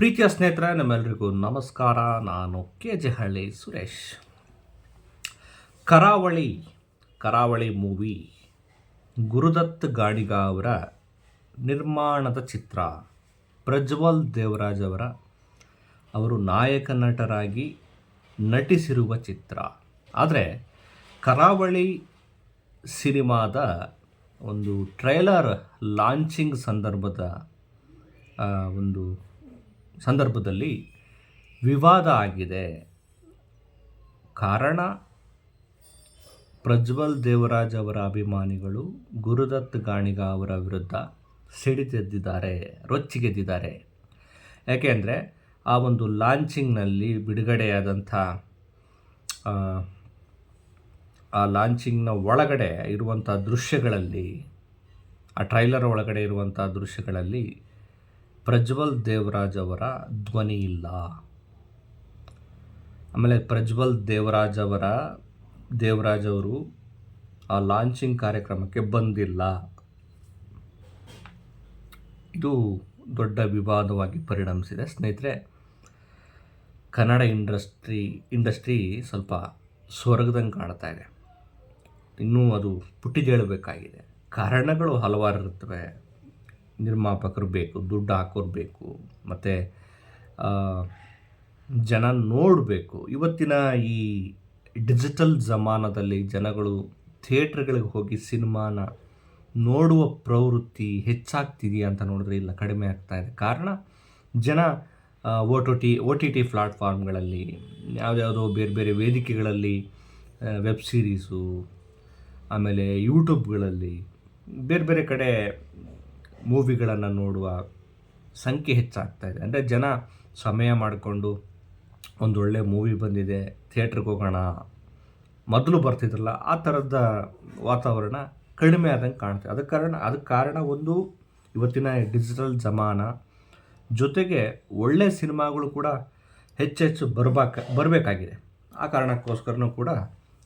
ಪ್ರೀತಿಯ ಸ್ನೇಹಿತರೆ, ನಿಮ್ಮೆಲ್ಲರಿಗೂ ನಮಸ್ಕಾರ. ನಾನು KJ ಸುರೇಶ್. ಕರಾವಳಿ ಮೂವಿ ಗುರುದತ್ ಗಾಣಿಗ ಅವರ ನಿರ್ಮಾಣದ ಚಿತ್ರ. ಪ್ರಜ್ವಲ್ ದೇವರಾಜ್ ಅವರು ನಾಯಕ ನಟರಾಗಿ ನಟಿಸಿರುವ ಚಿತ್ರ. ಆದರೆ ಕರಾವಳಿ ಸಿನಿಮಾದ ಒಂದು ಟ್ರೈಲರ್ ಲಾಂಚಿಂಗ್ ಸಂದರ್ಭದಲ್ಲಿ ವಿವಾದ ಆಗಿದೆ. ಕಾರಣ, ಪ್ರಜ್ವಲ್ ದೇವರಾಜ್ ಅವರ ಅಭಿಮಾನಿಗಳು ಗುರುದತ್ ಗಾಣಿಗ ಅವರ ವಿರುದ್ಧ ಸಿಡಿದೆದ್ದಿದ್ದಾರೆ, ರೊಚ್ಚಿಗೆದ್ದಿದ್ದಾರೆ. ಯಾಕೆಂದರೆ ಆ ಒಂದು ಲಾಂಚಿಂಗ್ನಲ್ಲಿ ಬಿಡುಗಡೆಯಾದಂಥ ಆ ಲಾಂಚಿಂಗ್ನ ಒಳಗಡೆ ಇರುವಂಥ ದೃಶ್ಯಗಳಲ್ಲಿ, ಆ ಟ್ರೈಲರ್ ಒಳಗಡೆ ಇರುವಂಥ ದೃಶ್ಯಗಳಲ್ಲಿ ಪ್ರಜ್ವಲ್ ದೇವರಾಜ್ ಅವರ ಧ್ವನಿ ಇಲ್ಲ. ಆಮೇಲೆ ಪ್ರಜ್ವಲ್ ದೇವರಾಜ್ ಅವರು ಆ ಲಾಂಚಿಂಗ್ ಕಾರ್ಯಕ್ರಮಕ್ಕೆ ಬಂದಿಲ್ಲ. ಇದು ದೊಡ್ಡ ವಿವಾದವಾಗಿ ಪರಿಣಮಿಸಿದೆ. ಸ್ನೇಹಿತರೆ, ಕನ್ನಡ ಇಂಡಸ್ಟ್ರಿ ಸ್ವಲ್ಪ ಸ್ವರ್ಗದಂಗೆ ಕಾಣ್ತಾ ಇದೆ. ಇನ್ನೂ ಅದು ಪುಟಿದೇಳಬೇಕಾಗಿದೆ. ಕಾರಣಗಳು ಹಲವಾರು ಇರ್ತವೆ. ನಿರ್ಮಾಪಕರು ಬೇಕು, ದುಡ್ಡು ಹಾಕೋರು ಬೇಕು, ಮತ್ತು ಜನ ನೋಡಬೇಕು. ಇವತ್ತಿನ ಈ ಡಿಜಿಟಲ್ ಜಮಾನದಲ್ಲಿ ಜನಗಳು ಥಿಯೇಟ್ರ್ಗಳಿಗೆ ಹೋಗಿ ಸಿನಿಮಾನ ನೋಡುವ ಪ್ರವೃತ್ತಿ ಹೆಚ್ಚಾಗ್ತಿದೆಯಾ ಅಂತ ನೋಡಿದ್ರೆ ಇಲ್ಲ, ಕಡಿಮೆ ಆಗ್ತಾ ಇದೆ. ಕಾರಣ, ಜನ ಒ ಟಿ ಟಿ ಪ್ಲಾಟ್ಫಾರ್ಮ್ಗಳಲ್ಲಿ, ಯಾವುದ್ಯಾವುದೋ ಬೇರೆ ಬೇರೆ ವೇದಿಕೆಗಳಲ್ಲಿ, ವೆಬ್ ಸೀರೀಸು, ಆಮೇಲೆ ಯೂಟ್ಯೂಬ್ಗಳಲ್ಲಿ ಬೇರೆ ಬೇರೆ ಕಡೆ ಮೂವಿಗಳನ್ನು ನೋಡುವ ಸಂಖ್ಯೆ ಹೆಚ್ಚಾಗ್ತಾಯಿದೆ. ಅಂದರೆ ಜನ ಸಮಯ ಮಾಡಿಕೊಂಡು ಒಂದೊಳ್ಳೆ ಮೂವಿ ಬಂದಿದೆ, ಥಿಯೇಟ್ರಿಗೆ ಹೋಗೋಣ, ಮೊದಲು ಬರ್ತಿದ್ರಲ್ಲ ಆ ಥರದ ವಾತಾವರಣ ಕಡಿಮೆ ಆದಂಗೆ ಕಾಣ್ತದೆ. ಅದಕ್ಕೆ ಕಾರಣ ಒಂದು, ಇವತ್ತಿನ ಡಿಜಿಟಲ್ ಜಮಾನ, ಜೊತೆಗೆ ಒಳ್ಳೆಯ ಸಿನಿಮಾಗಳು ಕೂಡ ಹೆಚ್ಚೆಚ್ಚು ಬರಬೇಕಾಗಿದೆ. ಆ ಕಾರಣಕ್ಕೋಸ್ಕರನೂ ಕೂಡ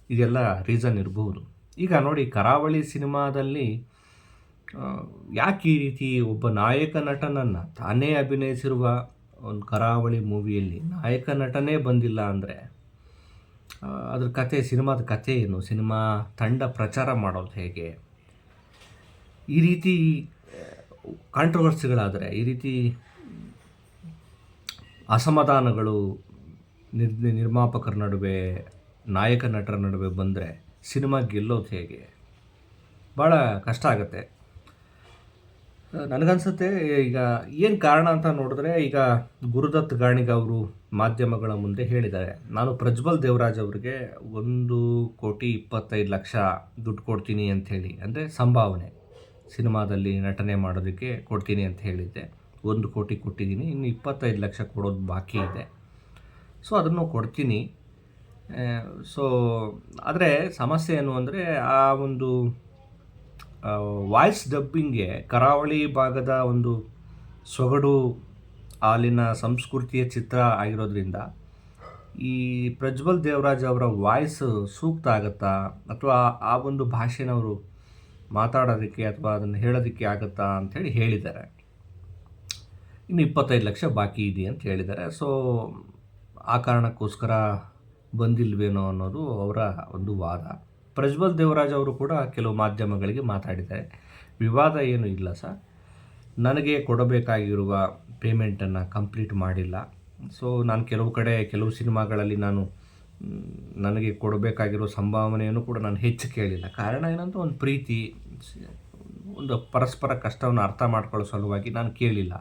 ಇದೆಲ್ಲ ರೀಸನ್ ಇರಬಹುದು. ಈಗ ನೋಡಿ, ಕರಾವಳಿ ಸಿನಿಮಾದಲ್ಲಿ ಯಾಕೆ ಈ ರೀತಿ ಒಬ್ಬ ನಾಯಕ ನಟನನ್ನು, ತಾನೇ ಅಭಿನಯಿಸಿರುವ ಒಂದು ಕರಾವಳಿ ಮೂವಿಯಲ್ಲಿ ನಾಯಕ ನಟನೇ ಬಂದಿಲ್ಲ ಅಂದರೆ ಅದ್ರ ಕತೆ, ಸಿನಿಮಾದ ಕತೆ ಏನು, ಸಿನಿಮಾ ತಂಡ ಪ್ರಚಾರ ಮಾಡೋದು ಹೇಗೆ? ಈ ರೀತಿ ಕಾಂಟ್ರವರ್ಸಿಗಳಾದರೆ, ಈ ರೀತಿ ಅಸಮಾಧಾನಗಳು ನಿರ್ಮಾಪಕರ ನಡುವೆ, ನಾಯಕ ನಟರ ನಡುವೆ ಬಂದರೆ ಸಿನಿಮಾ ಗೆಲ್ಲೋದು ಹೇಗೆ? ಭಾಳ ಕಷ್ಟ ಆಗುತ್ತೆ. ನನಗನ್ಸುತ್ತೆ ಈಗ ಏನು ಕಾರಣ ಅಂತ ನೋಡಿದ್ರೆ, ಈಗ ಗುರುದತ್ ಗಾಣಿಗ ಅವರು ಮಾಧ್ಯಮಗಳ ಮುಂದೆ ಹೇಳಿದ್ದಾರೆ, ನಾನು ಪ್ರಜ್ವಲ್ ದೇವರಾಜ್ ಅವರಿಗೆ 1,25,00,000 ದುಡ್ಡು ಕೊಡ್ತೀನಿ ಅಂಥೇಳಿ, ಅಂದರೆ ಸಂಭಾವನೆ, ಸಿನಿಮಾದಲ್ಲಿ ನಟನೆ ಮಾಡೋದಕ್ಕೆ ಕೊಡ್ತೀನಿ ಅಂತ ಹೇಳಿದ್ದೆ. 1 ಕೋಟಿ ಕೊಟ್ಟಿದ್ದೀನಿ, ಇನ್ನು 25,00,000 ಕೊಡೋದು ಬಾಕಿ ಇದೆ. ಸೊ ಅದನ್ನು ಕೊಡ್ತೀನಿ. ಆದರೆ ಸಮಸ್ಯೆ ಏನು ಅಂದರೆ, ಆ ಒಂದು ವಾಯ್ಸ್ ಡಬ್ಬಿಂಗ್ಗೆ ಕರಾವಳಿ ಭಾಗದ ಒಂದು ಸೊಗಡು, ಅಲ್ಲಿನ ಸಂಸ್ಕೃತಿಯ ಚಿತ್ರ ಆಗಿರೋದ್ರಿಂದ ಈ ಪ್ರಜ್ವಲ್ ದೇವರಾಜ್ ಅವರ ವಾಯ್ಸ್ ಸೂಕ್ತ ಆಗುತ್ತಾ, ಅಥವಾ ಆ ಒಂದು ಭಾಷೆನವರು ಮಾತಾಡೋದಕ್ಕೆ ಅಥವಾ ಅದನ್ನು ಹೇಳೋದಕ್ಕೆ ಆಗುತ್ತಾ ಅಂಥೇಳಿ ಹೇಳಿದ್ದಾರೆ. ಇನ್ನು 25,00,000 ಬಾಕಿ ಇದೆ ಅಂತ ಹೇಳಿದ್ದಾರೆ. ಸೊ ಆ ಕಾರಣಕ್ಕೋಸ್ಕರ ಬಂದಿಲ್ವೇನೋ ಅನ್ನೋದು ಅವರ ಒಂದು ವಾದ. ಪ್ರಜ್ವಲ್ ದೇವರಾಜ್ ಅವರು ಕೂಡ ಕೆಲವು ಮಾಧ್ಯಮಗಳಿಗೆ ಮಾತಾಡಿದ್ದಾರೆ. ವಿವಾದ ಏನೂ ಇಲ್ಲ ಸರ್, ನನಗೆ ಕೊಡಬೇಕಾಗಿರುವ ಪೇಮೆಂಟನ್ನು ಕಂಪ್ಲೀಟ್ ಮಾಡಿಲ್ಲ. ಸೊ ನಾನು ಕೆಲವು ಸಿನಿಮಾಗಳಲ್ಲಿ ನನಗೆ ಕೊಡಬೇಕಾಗಿರೋ ಸಂಭಾವನೆಯನ್ನು ಕೂಡ ನಾನು ಹೆಚ್ಚು ಕೇಳಿಲ್ಲ. ಕಾರಣ ಏನಂತ, ಒಂದು ಪ್ರೀತಿ, ಒಂದು ಪರಸ್ಪರ ಕಷ್ಟವನ್ನು ಅರ್ಥ ಮಾಡ್ಕೊಳ್ಳೋ ಸಲುವಾಗಿ ನಾನು ಕೇಳಿಲ್ಲ.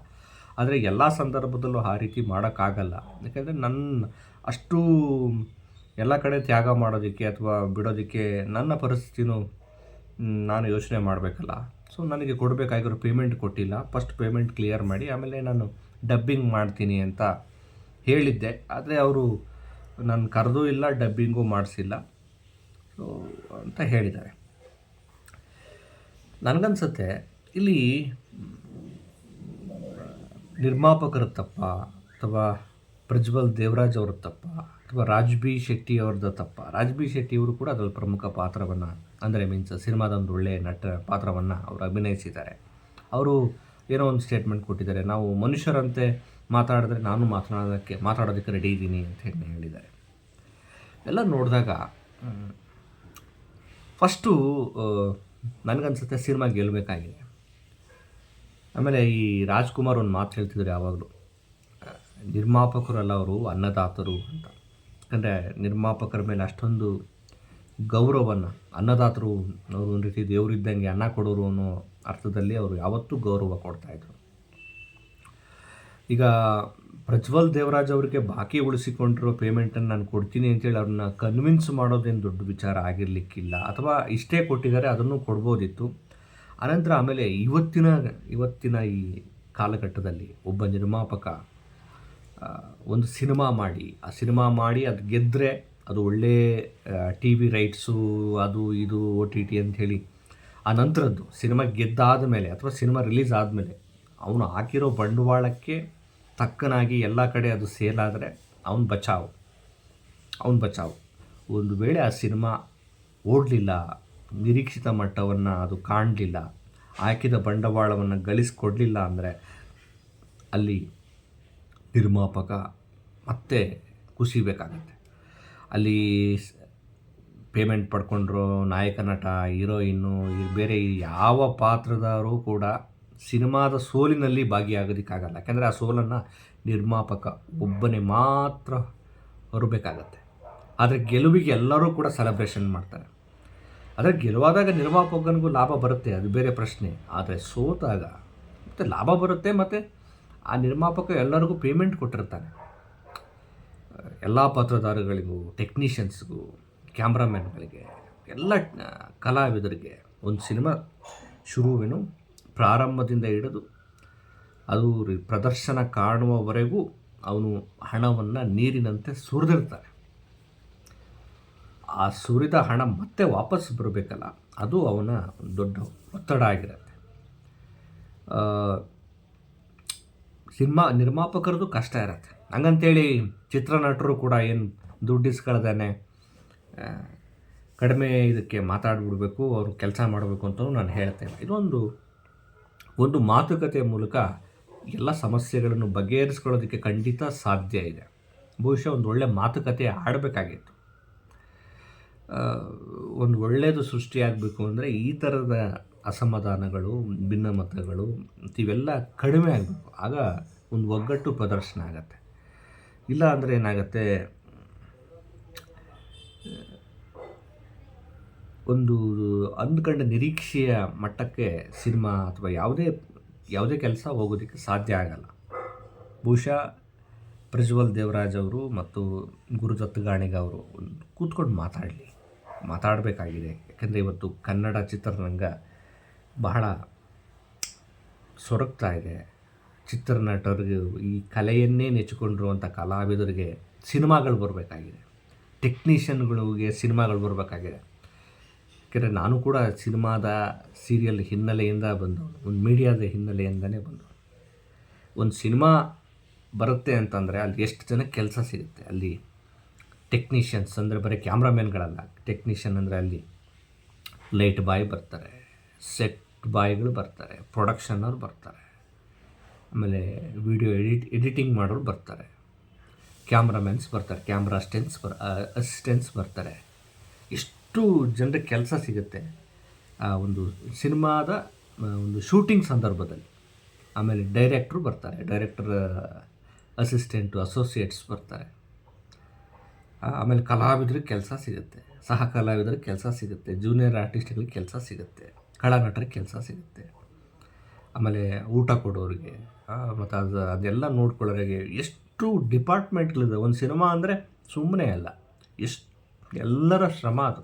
ಆದರೆ ಎಲ್ಲ ಸಂದರ್ಭದಲ್ಲೂ ಆ ರೀತಿ ಮಾಡೋಕ್ಕಾಗಲ್ಲ. ಯಾಕೆಂದರೆ ಅಷ್ಟು ಎಲ್ಲ ಕಡೆ ತ್ಯಾಗ ಮಾಡೋದಕ್ಕೆ ಅಥವಾ ಬಿಡೋದಕ್ಕೆ ನನ್ನ ಪರಿಸ್ಥಿತಿನೂ ನಾನು ಯೋಚನೆ ಮಾಡಬೇಕಲ್ಲ. ಸೊ ನನಗೆ ಕೊಡಬೇಕಾಗಿರೋ ಪೇಮೆಂಟ್ ಕೊಟ್ಟಿಲ್ಲ. ಫಸ್ಟ್ ಪೇಮೆಂಟ್ ಕ್ಲಿಯರ್ ಮಾಡಿ ಆಮೇಲೆ ನಾನು ಡಬ್ಬಿಂಗ್ ಮಾಡ್ತೀನಿ ಅಂತ ಹೇಳಿದ್ದೆ. ಆದರೆ ಅವರು ನಾನು ಕರೆದೂ ಇಲ್ಲ, ಡಬ್ಬಿಂಗೂ ಮಾಡಿಸಿಲ್ಲ ಸೊ ಅಂತ ಹೇಳಿದ್ದಾರೆ. ನನಗನ್ಸುತ್ತೆ ಇಲ್ಲಿ ನಿರ್ಮಾಪಕರ ತಪ್ಪ, ಅಥವಾ ಪ್ರಜ್ವಲ್ ದೇವರಾಜ್ ಅವರ ತಪ್ಪ, ಅಥವಾ ರಾಜ್ ಬಿ ಶೆಟ್ಟಿ ಅವ್ರದ್ದು ತಪ್ಪ. ರಾಜ್ ಬಿ ಶೆಟ್ಟಿ ಅವರು ಕೂಡ ಅದರಲ್ಲಿ ಪ್ರಮುಖ ಪಾತ್ರವನ್ನು, ಅಂದರೆ ಸಿನಿಮಾದ ಒಂದು ಒಳ್ಳೆಯ ಪಾತ್ರವನ್ನು ಅವರು ಅಭಿನಯಿಸಿದ್ದಾರೆ. ಅವರು ಏನೋ ಒಂದು ಸ್ಟೇಟ್ಮೆಂಟ್ ಕೊಟ್ಟಿದ್ದಾರೆ, ನಾವು ಮನುಷ್ಯರಂತೆ ಮಾತಾಡಿದ್ರೆ ನಾನು ಮಾತಾಡೋದಕ್ಕೆ ರೆಡಿ ಇದ್ದೀನಿ ಅಂತ ಹೇಳಿ ಹೇಳಿದ್ದಾರೆ. ಎಲ್ಲ ನೋಡಿದಾಗ ಫಸ್ಟು ನನಗನ್ಸುತ್ತೆ ಸಿನಿಮಾ ಗೆಲ್ಲಬೇಕಾಗಿದೆ. ಆಮೇಲೆ ಈ ರಾಜ್‌ಕುಮಾರ್ ಒಂದು ಮಾತು ಹೇಳ್ತಿದ್ರು ಯಾವಾಗಲೂ, ನಿರ್ಮಾಪಕರಲ್ಲ ಅವರು ಅನ್ನದಾತರು ಅಂತ. ಯಾಕಂದರೆ ನಿರ್ಮಾಪಕರ ಮೇಲೆ ಅಷ್ಟೊಂದು ಗೌರವವನ್ನು, ಅನ್ನದಾತರು ಅವರು ಒಂದು ರೀತಿ ದೇವರಿದ್ದಂಗೆ, ಅನ್ನ ಕೊಡೋರು ಅನ್ನೋ ಅರ್ಥದಲ್ಲಿ ಅವರು ಯಾವತ್ತೂ ಗೌರವ ಕೊಡ್ತಾಯಿದ್ರು. ಈಗ ಪ್ರಜ್ವಲ್ ದೇವರಾಜ್ ಅವರಿಗೆ ಬಾಕಿ ಉಳಿಸಿಕೊಂಡಿರೋ ಪೇಮೆಂಟನ್ನು ನಾನು ಕೊಡ್ತೀನಿ ಅಂತೇಳಿ ಅವ್ರನ್ನ ಕನ್ವಿನ್ಸ್ ಮಾಡೋದೇನು ದೊಡ್ಡ ವಿಚಾರ ಆಗಿರಲಿಕ್ಕಿಲ್ಲ, ಅಥವಾ ಇಷ್ಟೇ ಕೊಟ್ಟಿದ್ದಾರೆ ಅದನ್ನು ಕೊಡ್ಬೋದಿತ್ತು. ಅನಂತರ ಆಮೇಲೆ ಇವತ್ತಿನ ಈ ಕಾಲಘಟ್ಟದಲ್ಲಿ ಒಬ್ಬ ನಿರ್ಮಾಪಕ ಒಂದು ಸಿನಿಮಾ ಮಾಡಿ ಅದು ಗೆದ್ದರೆ ಅದು ಒಳ್ಳೆ ಟಿ ವಿ ರೈಟ್ಸು, ಅದು ಇದು OTT ಅಂಥೇಳಿ, ಆ ನಂತರದ್ದು ಸಿನಿಮಾ ಗೆದ್ದಾದ ಮೇಲೆ ಅಥವಾ ಸಿನಿಮಾ ರಿಲೀಸ್ ಆದಮೇಲೆ ಅವನು ಹಾಕಿರೋ ಬಂಡವಾಳಕ್ಕೆ ತಕ್ಕನಾಗಿ ಎಲ್ಲ ಕಡೆ ಅದು ಸೇಲ್ ಆದರೆ ಅವನು ಬಚಾವು. ಒಂದು ವೇಳೆ ಆ ಸಿನಿಮಾ ಓಡಲಿಲ್ಲ, ನಿರೀಕ್ಷಿತ ಮಟ್ಟವನ್ನು ಅದು ಕಾಣಲಿಲ್ಲ, ಹಾಕಿದ ಬಂಡವಾಳವನ್ನು ಗಳಿಸ್ಕೊಡ್ಲಿಲ್ಲ ಅಂದರೆ ಅಲ್ಲಿ ನಿರ್ಮಾಪಕ ಮತ್ತೆ ಕುಸಿಬೇಕಾಗತ್ತೆ. ಅಲ್ಲಿ ಪೇಮೆಂಟ್ ಪಡ್ಕೊಂಡ್ರೋ ನಾಯಕ ನಟ, ಹೀರೋಯಿನ್ನು, ಬೇರೆ ಯಾವ ಪಾತ್ರದಾರು ಕೂಡ ಸಿನಿಮಾದ ಸೋಲಿನಲ್ಲಿ ಭಾಗಿಯಾಗೋದಕ್ಕಾಗಲ್ಲ. ಯಾಕೆಂದರೆ ಆ ಸೋಲನ್ನು ನಿರ್ಮಾಪಕ ಒಬ್ಬನೇ ಮಾತ್ರ ಹೊರಬೇಕಾಗತ್ತೆ. ಆದರೆ ಗೆಲುವಿಗೆ ಎಲ್ಲರೂ ಕೂಡ ಸೆಲೆಬ್ರೇಷನ್ ಮಾಡ್ತಾರೆ. ಆದರೆ ಗೆಲುವಾದಾಗ ನಿರ್ಮಾಪಕನಿಗೂ ಲಾಭ ಬರುತ್ತೆ, ಅದು ಬೇರೆ ಪ್ರಶ್ನೆ. ಆದರೆ ಸೋತಾಗ ಮತ್ತು ಲಾಭ ಬರುತ್ತೆ, ಮತ್ತು ಆ ನಿರ್ಮಾಪಕ ಎಲ್ಲರಿಗೂ ಪೇಮೆಂಟ್ ಕೊಟ್ಟಿರ್ತಾನೆ. ಎಲ್ಲ ಪಾತ್ರಧಾರಿಗಳಿಗೂ, ಟೆಕ್ನಿಷಿಯನ್ಸ್ಗೂ, ಕ್ಯಾಮ್ರಾಮ್ಯಾನ್ಗಳಿಗೆ, ಎಲ್ಲ ಕಲಾವಿದರಿಗೆ ಒಂದು ಸಿನಿಮಾ ಪ್ರಾರಂಭದಿಂದ ಹಿಡಿದು ಅದು ಪ್ರದರ್ಶನ ಕಾಣುವವರೆಗೂ ಅವನು ಹಣವನ್ನು ನೀರಿನಂತೆ ಸುರಿದಿರ್ತಾನೆ. ಆ ಸುರಿದ ಹಣ ಮತ್ತೆ ವಾಪಸ್ ಬರಬೇಕಲ್ಲ, ಅದು ಅವನ ದೊಡ್ಡ ಒತ್ತಡ ಆಗಿರುತ್ತೆ. ನಿರ್ಮಾಪಕರದು ಕಷ್ಟ ಇರುತ್ತೆ. ಹಂಗಂತೇಳಿ ಚಿತ್ರನಟರು ಕೂಡ ಏನು ದುಡ್ಡು ಇಸ್ಕೊಳ್ದೇನೆ ಕಡಿಮೆ ಇದಕ್ಕೆ ಮಾತಾಡಿಬಿಡ್ಬೇಕು, ಅವರು ಕೆಲಸ ಮಾಡಬೇಕು ಅಂತಲೂ ನಾನು ಹೇಳ್ತೇನೆ. ಒಂದು ಮಾತುಕತೆಯ ಮೂಲಕ ಎಲ್ಲ ಸಮಸ್ಯೆಗಳನ್ನು ಬಗೆಹರಿಸ್ಕೊಳ್ಳೋದಕ್ಕೆ ಖಂಡಿತ ಸಾಧ್ಯ ಇದೆ. ಬಹುಶಃ ಒಂದು ಒಳ್ಳೆಯ ಮಾತುಕತೆ ಆಡಬೇಕಾಗಿತ್ತು. ಒಂದು ಒಳ್ಳೆಯದು ಸೃಷ್ಟಿಯಾಗಬೇಕು ಅಂದರೆ ಈ ಥರದ ಅಸಮಾಧಾನಗಳು, ಭಿನ್ನಮತಗಳು ಇವೆಲ್ಲ ಕಡಿಮೆ ಆಗಬೇಕು. ಆಗ ಒಂದು ಒಗ್ಗಟ್ಟು ಪ್ರದರ್ಶನ ಆಗತ್ತೆ. ಇಲ್ಲ ಅಂದರೆ ಏನಾಗುತ್ತೆ, ಒಂದು ಅಂದ್ಕೊಂಡ ನಿರೀಕ್ಷೆಯ ಮಟ್ಟಕ್ಕೆ ಸಿನಿಮಾ ಅಥವಾ ಯಾವುದೇ ಕೆಲಸ ಹೋಗೋದಕ್ಕೆ ಸಾಧ್ಯ ಆಗಲ್ಲ. ಬಹುಶಃ ಪ್ರಜ್ವಲ್ ದೇವರಾಜ್ ಅವರು ಮತ್ತು ಗುರುದತ್ ಗಾಣಿಗ ಅವರು ಕೂತ್ಕೊಂಡು ಮಾತಾಡಬೇಕಾಗಿದೆ. ಯಾಕೆಂದರೆ ಇವತ್ತು ಕನ್ನಡ ಚಿತ್ರರಂಗ ಬಹಳ ಸೊರಗ್ತಾ ಇದೆ. ಚಿತ್ರನಟರಿಗೆ, ಈ ಕಲೆಯನ್ನೇ ನೆಚ್ಚಿಕೊಂಡಿರುವಂಥ ಕಲಾವಿದರಿಗೆ ಸಿನಿಮಾಗಳು ಬರಬೇಕಾಗಿದೆ. ಟೆಕ್ನಿಷಿಯನ್ಗಳಿಗೆ ಸಿನಿಮಾಗಳು ಬರಬೇಕಾಗಿದೆ. ಯಾಕೆಂದರೆ ನಾನು ಕೂಡ ಸಿನಿಮಾದ ಸೀರಿಯಲ್ ಹಿನ್ನೆಲೆಯಿಂದ ಬಂದವನು, ಒಂದು ಮೀಡಿಯಾದ ಹಿನ್ನೆಲೆಯಿಂದನೇ ಬಂದವನು. ಒಂದು ಸಿನಿಮಾ ಬರುತ್ತೆ ಅಂತಂದರೆ ಅಲ್ಲಿ ಎಷ್ಟು ಜನಕ್ಕೆ ಕೆಲಸ ಸಿಗುತ್ತೆ. ಅಲ್ಲಿ ಟೆಕ್ನಿಷಿಯನ್ಸ್ ಅಂದರೆ ಬರೀ ಕ್ಯಾಮ್ರಾಮ್ಯಾನ್ಗಳಲ್ಲ, ಟೆಕ್ನಿಷಿಯನ್ ಅಂದರೆ ಅಲ್ಲಿ ಲೈಟ್ ಬಾಯ್ ಬರ್ತಾರೆ, ಸೆಟ್ ಬಾಯ್ಗಳು ಬರ್ತಾರೆ, ಪ್ರೊಡಕ್ಷನವ್ರು ಬರ್ತಾರೆ, ಆಮೇಲೆ ವಿಡಿಯೋ ಎಡಿಟಿಂಗ್ ಮಾಡೋರು ಬರ್ತಾರೆ, ಕ್ಯಾಮ್ರಾಮ್ಯಾನ್ಸ್ ಬರ್ತಾರೆ, ಕ್ಯಾಮ್ರಾ ಅಸಿಸ್ಟೆಂಟ್ಸ್ ಬರ್ತಾರೆ. ಎಷ್ಟು ಜನರಿಗೆ ಕೆಲಸ ಸಿಗುತ್ತೆ ಆ ಒಂದು ಸಿನಿಮಾದ ಒಂದು ಶೂಟಿಂಗ್ ಸಂದರ್ಭದಲ್ಲಿ. ಆಮೇಲೆ ಡೈರೆಕ್ಟ್ರು ಬರ್ತಾರೆ, ಡೈರೆಕ್ಟರ್ ಅಸಿಸ್ಟೆಂಟು, ಅಸೋಸಿಯೇಟ್ಸ್ ಬರ್ತಾರೆ. ಆಮೇಲೆ ಕಲಾವಿದರಿಗೆ ಕೆಲಸ ಸಿಗುತ್ತೆ, ಸಹ ಕಲಾವಿದರಿಗೆ ಕೆಲಸ ಸಿಗುತ್ತೆ, ಜೂನಿಯರ್ ಆರ್ಟಿಸ್ಟ್ಗಳಿಗೆ ಕೆಲಸ ಸಿಗುತ್ತೆ, ಕಲಾನಟರಿಗೆ ಕೆಲಸ ಸಿಗುತ್ತೆ. ಆಮೇಲೆ ಊಟ ಕೊಡೋರಿಗೆ ಮತ್ತು ಅದೆಲ್ಲ ನೋಡ್ಕೊಳ್ಳೋರಿಗೆ ಎಷ್ಟು ಡಿಪಾರ್ಟ್ಮೆಂಟ್ಗಳಿದೆ. ಒಂದು ಸಿನಿಮಾ ಅಂದರೆ ಸುಮ್ಮನೆ ಅಲ್ಲ, ಎಲ್ಲರ ಶ್ರಮ ಅದು.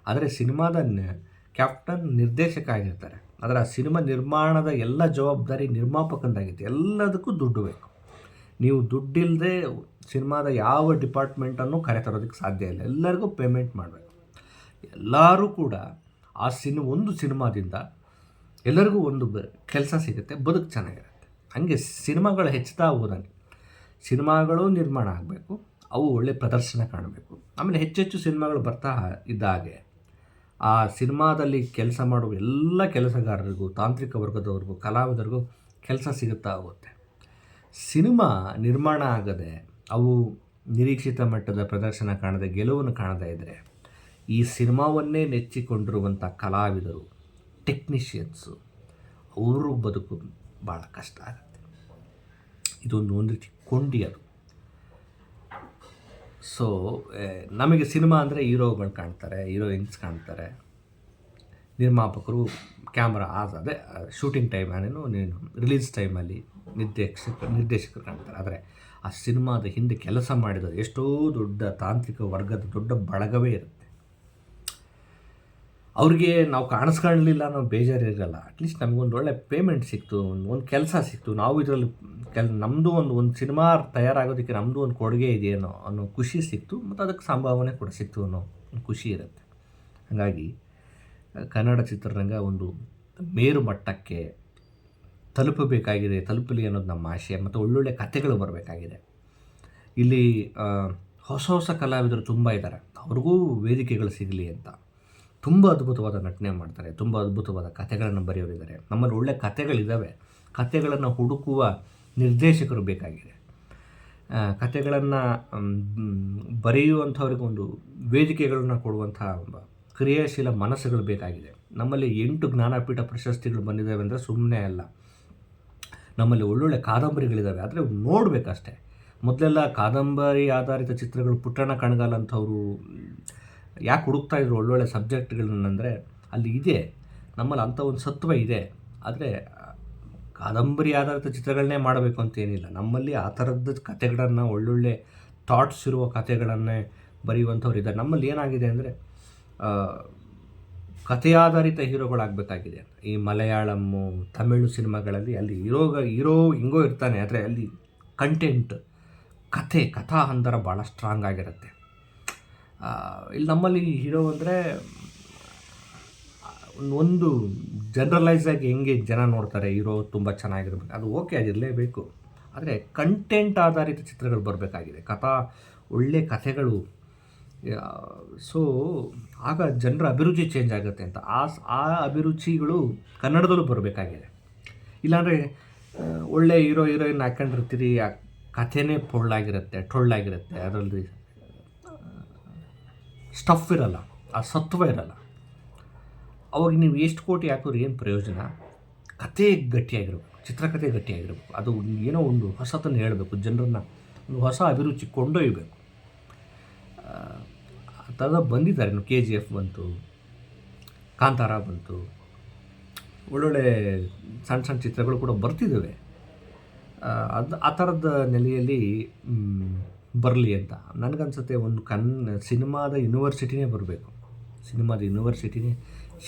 ಆದರೆ ಸಿನಿಮಾದ ಕ್ಯಾಪ್ಟನ್ ನಿರ್ದೇಶಕ ಆಗಿರ್ತಾರೆ, ಆದರೆ ಆ ಸಿನಿಮಾ ನಿರ್ಮಾಣದ ಎಲ್ಲ ಜವಾಬ್ದಾರಿ ನಿರ್ಮಾಪಕಂದಾಗಿತ್ತು. ಎಲ್ಲದಕ್ಕೂ ದುಡ್ಡು ಬೇಕು. ನೀವು ದುಡ್ಡಿಲ್ಲದೆ ಸಿನಿಮಾದ ಯಾವ ಡಿಪಾರ್ಟ್ಮೆಂಟನ್ನು ಕರೆತರೋದಕ್ಕೆ ಸಾಧ್ಯ ಇಲ್ಲ. ಎಲ್ಲರಿಗೂ ಪೇಮೆಂಟ್ ಮಾಡಬೇಕು. ಎಲ್ಲರೂ ಕೂಡ ಆ ಒಂದು ಸಿನಿಮಾದಿಂದ ಎಲ್ಲರಿಗೂ ಒಂದು ಕೆಲಸ ಸಿಗುತ್ತೆ, ಬದುಕು ಚೆನ್ನಾಗಿರುತ್ತೆ. ಹಾಗೆ ಸಿನಿಮಾಗಳು ಹೆಚ್ಚುತ್ತಾ ಹೋದಂಗೆ ಸಿನಿಮಾಗಳು ನಿರ್ಮಾಣ ಆಗಬೇಕು, ಅವು ಒಳ್ಳೆ ಪ್ರದರ್ಶನ ಕಾಣಬೇಕು. ಆಮೇಲೆ ಹೆಚ್ಚೆಚ್ಚು ಸಿನಿಮಾಗಳು ಬರ್ತಾ ಇದ್ದ ಹಾಗೆ ಆ ಸಿನಿಮಾದಲ್ಲಿ ಕೆಲಸ ಮಾಡುವ ಎಲ್ಲ ಕೆಲಸಗಾರರಿಗೂ, ತಾಂತ್ರಿಕ ವರ್ಗದವ್ರಿಗೂ, ಕಲಾವಿದರಿಗೂ ಕೆಲಸ ಸಿಗುತ್ತಾ ಹೋಗುತ್ತೆ. ಸಿನಿಮಾ ನಿರ್ಮಾಣ ಆಗದೆ, ಅವು ನಿರೀಕ್ಷಿತ ಮಟ್ಟದ ಪ್ರದರ್ಶನ ಕಾಣದೆ, ಗೆಲುವನ್ನು ಕಾಣದೇ ಇದ್ದರೆ, ಈ ಸಿನಿಮಾವನ್ನೇ ನೆಚ್ಚಿಕೊಂಡಿರುವಂಥ ಕಲಾವಿದರು, ಟೆಕ್ನಿಷಿಯನ್ಸು, ಅವರು ಬದುಕು ಭಾಳ ಕಷ್ಟ ಆಗುತ್ತೆ. ಒಂದು ರೀತಿ ಕೊಂಡಿ ಅದು. ಸೊ ನಮಗೆ ಸಿನಿಮಾ ಅಂದರೆ ಹೀರೋಗಳು ಕಾಣ್ತಾರೆ, ಹೀರೋಯಿನ್ಸ್ ಕಾಣ್ತಾರೆ, ನಿರ್ಮಾಪಕರು, ಕ್ಯಾಮ್ರಾ ಅದೇ ಶೂಟಿಂಗ್ ಟೈಮ್ ನೀನು ರಿಲೀಸ್ ಟೈಮಲ್ಲಿ ನಿರ್ದೇಶಕರು ಕಾಣ್ತಾರೆ. ಆದರೆ ಆ ಸಿನಿಮಾದ ಹಿಂದೆ ಕೆಲಸ ಮಾಡಿದರೆ ಎಷ್ಟೋ ದೊಡ್ಡ ತಾಂತ್ರಿಕ ವರ್ಗದ ದೊಡ್ಡ ಬಳಗವೇ ಇರುತ್ತೆ. ಅವ್ರಿಗೆ ನಾವು ಕಾಣಿಸ್ಕೊಳ್ಳಲಿಲ್ಲ ಅನ್ನೋ ಬೇಜಾರಿರಲ್ಲ. ಅಟ್ಲೀಸ್ಟ್ ನಮಗೊಂದು ಒಳ್ಳೆ ಪೇಮೆಂಟ್ ಸಿಕ್ತು, ಒಂದು ಕೆಲಸ ಸಿಕ್ತು, ನಾವು ಇದರಲ್ಲಿ ನಮ್ಮದು ಒಂದು ಸಿನಿಮಾ ತಯಾರಾಗೋದಕ್ಕೆ ನಮ್ಮದು ಒಂದು ಕೊಡುಗೆ ಇದೆಯೇನೋ ಅನ್ನೋ ಖುಷಿ ಸಿಕ್ತು, ಮತ್ತು ಅದಕ್ಕೆ ಸಂಭಾವನೆ ಕೂಡ ಸಿಕ್ತು ಅನ್ನೋ ಒಂದು ಖುಷಿ ಇರುತ್ತೆ. ಹಾಗಾಗಿ ಕನ್ನಡ ಚಿತ್ರರಂಗ ಒಂದು ಮೇರು ಮಟ್ಟಕ್ಕೆ ತಲುಪಲಿ ಅನ್ನೋದು ನಮ್ಮ ಆಶಯ. ಮತ್ತು ಒಳ್ಳೊಳ್ಳೆ ಕಥೆಗಳು ಬರಬೇಕಾಗಿದೆ. ಇಲ್ಲಿ ಹೊಸ ಕಲಾವಿದರು ತುಂಬ ಇದ್ದಾರೆ, ಅವ್ರಿಗೂ ವೇದಿಕೆಗಳು ಸಿಗಲಿ ಅಂತ. ತುಂಬ ಅದ್ಭುತವಾದ ನಟನೆ ಮಾಡ್ತಾರೆ, ತುಂಬ ಅದ್ಭುತವಾದ ಕಥೆಗಳನ್ನು ಬರೆಯೋರಿದ್ದಾರೆ. ನಮ್ಮಲ್ಲಿ ಒಳ್ಳೆ ಕಥೆಗಳಿದ್ದಾವೆ. ಕಥೆಗಳನ್ನು ಹುಡುಕುವ ನಿರ್ದೇಶಕರು ಬೇಕಾಗಿದೆ. ಕಥೆಗಳನ್ನು ಬರೆಯುವಂಥವ್ರಿಗೊಂದು ವೇದಿಕೆಗಳನ್ನು ಕೊಡುವಂಥ ಕ್ರಿಯಾಶೀಲ ಮನಸ್ಸುಗಳು ಬೇಕಾಗಿದೆ. ನಮ್ಮಲ್ಲಿ 8 ಜ್ಞಾನಪೀಠ ಪ್ರಶಸ್ತಿಗಳು ಬಂದಿದ್ದಾವೆ ಅಂದರೆ ಸುಮ್ಮನೆ ಅಲ್ಲ. ನಮ್ಮಲ್ಲಿ ಒಳ್ಳೊಳ್ಳೆ ಕಾದಂಬರಿಗಳಿದ್ದಾವೆ, ಆದರೆ ನೋಡಬೇಕಷ್ಟೆ. ಮೊದಲೆಲ್ಲ ಕಾದಂಬರಿ ಆಧಾರಿತ ಚಿತ್ರಗಳು, ಪುಟ್ಟಣ್ಣ ಕಣಗಾಲ್ ಅಂಥವರು ಯಾಕೆ ಹುಡುಕ್ತಾಯಿದ್ರು ಒಳ್ಳೊಳ್ಳೆ ಸಬ್ಜೆಕ್ಟ್ಗಳನ್ನಂದರೆ ಅಲ್ಲಿ ಇದೆ, ನಮ್ಮಲ್ಲಿ ಅಂಥ ಒಂದು ಸತ್ವ ಇದೆ. ಆದರೆ ಕಾದಂಬರಿ ಆಧಾರಿತ ಚಿತ್ರಗಳನ್ನೇ ಮಾಡಬೇಕು ಅಂತೇನಿಲ್ಲ. ನಮ್ಮಲ್ಲಿ ಆ ಥರದ್ದು ಕಥೆಗಳನ್ನು, ಒಳ್ಳೊಳ್ಳೆ ಥಾಟ್ಸ್ ಇರುವ ಕಥೆಗಳನ್ನೇ ಬರೆಯುವಂಥವ್ರು ಇದ್ದಾರೆ. ನಮ್ಮಲ್ಲಿ ಏನಾಗಿದೆ ಅಂದರೆ ಕಥೆಯಾಧಾರಿತ ಹೀರೋಗಳಾಗಬೇಕಾಗಿದೆ. ಈ ಮಲಯಾಳಮ್ಮು, ತಮಿಳು ಸಿನಿಮಾಗಳಲ್ಲಿ ಅಲ್ಲಿ ಹೀರೋ ಹಿಂಗೋ ಇರ್ತಾನೆ, ಆದರೆ ಅಲ್ಲಿ ಕಂಟೆಂಟ್, ಕಥಾ ಹಂದರ ಭಾಳ ಸ್ಟ್ರಾಂಗ್ ಆಗಿರುತ್ತೆ. ಇಲ್ಲಿ ನಮ್ಮಲ್ಲಿ ಹೀರೋ ಅಂದರೆ ಒಂದು ಜನರಲೈಸ್ ಆಗಿ ಹೆಂಗೆ ಜನ ನೋಡ್ತಾರೆ, ಹೀರೋ ತುಂಬ ಚೆನ್ನಾಗಿರ್ಬೇಕು, ಅದು ಓಕೆ, ಅದಿರಲೇಬೇಕು. ಆದರೆ ಕಂಟೆಂಟ್ ಆಧಾರಿತ ಚಿತ್ರಗಳು ಬರಬೇಕಾಗಿದೆ, ಒಳ್ಳೆ ಕಥೆಗಳು. ಸೊ ಆಗ ಜನರ ಅಭಿರುಚಿ ಚೇಂಜ್ ಆಗುತ್ತೆ ಅಂತ. ಆ ಅಭಿರುಚಿಗಳು ಕನ್ನಡದಲ್ಲೂ ಬರಬೇಕಾಗಿದೆ. ಇಲ್ಲಾಂದರೆ ಒಳ್ಳೆ ಹೀರೋಯಿನ್ ಹಾಕೊಂಡಿರ್ತೀರಿ, ಆ ಕಥೆನೇ ಟೊಳ್ಳಾಗಿರುತ್ತೆ, ಅದರಲ್ಲಿ ಸ್ಟಫ್ ಇರಲ್ಲ, ಆ ಸತ್ವ ಇರಲ್ಲ. ಅವಾಗ ನೀವು ಎಷ್ಟು ಕೋಟಿ ಹಾಕೋರು ಏನು ಪ್ರಯೋಜನ? ಕಥೆ ಗಟ್ಟಿಯಾಗಿರ್ಬೇಕು, ಚಿತ್ರಕಥೆ ಗಟ್ಟಿಯಾಗಿರ್ಬೇಕು, ಅದು ಏನೋ ಒಂದು ಹೊಸತನ್ನು ಹೇಳಬೇಕು, ಜನರನ್ನು ಒಂದು ಹೊಸ ಅಭಿರುಚಿ ಕೊಂಡೊಯ್ಯಬೇಕು. ಆ ಥರದ ಬಂದಿದ್ದಾರೆ. KGF ಬಂತು, ಕಾಂತಾರ ಬಂತು, ಒಳ್ಳೊಳ್ಳೆ ಸಣ್ಣ ಚಿತ್ರಗಳು ಕೂಡ ಬರ್ತಿದ್ದಾವೆ. ಆ ಥರದ ನೆಲೆಯಲ್ಲಿ ಬರಲಿ ಅಂತ ನನಗನ್ಸುತ್ತೆ. ಒಂದು ಸಿನಿಮಾದ ಯೂನಿವರ್ಸಿಟಿನೇ ಬರಬೇಕು. ಸಿನಿಮಾದ ಯೂನಿವರ್ಸಿಟಿನೇ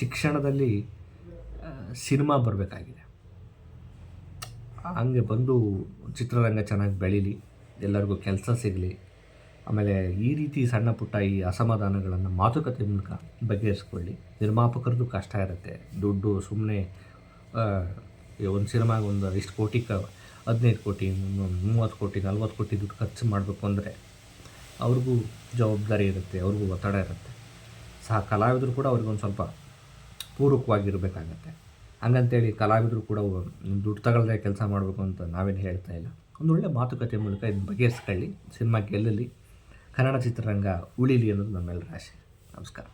ಶಿಕ್ಷಣದಲ್ಲಿ ಸಿನಿಮಾ ಬರಬೇಕಾಗಿದೆ. ಹಂಗೆ ಬಂದು ಚಿತ್ರರಂಗ ಚೆನ್ನಾಗಿ ಬೆಳೀಲಿ, ಎಲ್ಲರಿಗೂ ಕೆಲಸ ಸಿಗಲಿ. ಆಮೇಲೆ ಈ ರೀತಿ ಸಣ್ಣ ಪುಟ್ಟ ಈ ಅಸಮಾಧಾನಗಳನ್ನು ಮಾತುಕತೆ ಮೂಲಕ ಬಗೆಹರಿಸ್ಕೊಳ್ಳಿ. ನಿರ್ಮಾಪಕರದ್ದು ಕಷ್ಟ ಇರುತ್ತೆ, ದುಡ್ಡು ಸುಮ್ಮನೆ ಒಂದು ಸಿನಿಮಾಗೆ ಒಂದು ಇಷ್ಟು ಕೋಟಿ 15 ಕೋಟಿ 30 ಕೋಟಿ 40 ಕೋಟಿ ದುಡ್ಡು ಖರ್ಚು ಮಾಡಬೇಕು ಅಂದರೆ ಅವ್ರಿಗೂ ಜವಾಬ್ದಾರಿ ಇರುತ್ತೆ, ಅವ್ರಿಗೂ ಒತ್ತಡ ಇರುತ್ತೆ. ಕಲಾವಿದರು ಕೂಡ ಅವ್ರಿಗೊಂದು ಸ್ವಲ್ಪ ಪೂರಕವಾಗಿರಬೇಕಾಗತ್ತೆ. ಹಂಗಂತೇಳಿ ಕಲಾವಿದರು ಕೂಡ ದುಡ್ಡು ತಗೊಳ್ಳದೆ ಕೆಲಸ ಮಾಡಬೇಕು ಅಂತ ನಾವೇನು ಹೇಳ್ತಾ ಇಲ್ಲ. ಒಂದು ಒಳ್ಳೆ ಮಾತುಕತೆ ಮೂಲಕ ಇದು ಬಗೆಹರಿಸ್ಕೊಳ್ಳಿ, ಸಿನಿಮಾ ಗೆಲ್ಲಲಿ, ಕನ್ನಡ ಚಿತ್ರರಂಗ ಉಳಿಲಿ ಅನ್ನೋದು ನಮ್ಮೆಲ್ಲರ ಆಸೆ. ನಮಸ್ಕಾರ.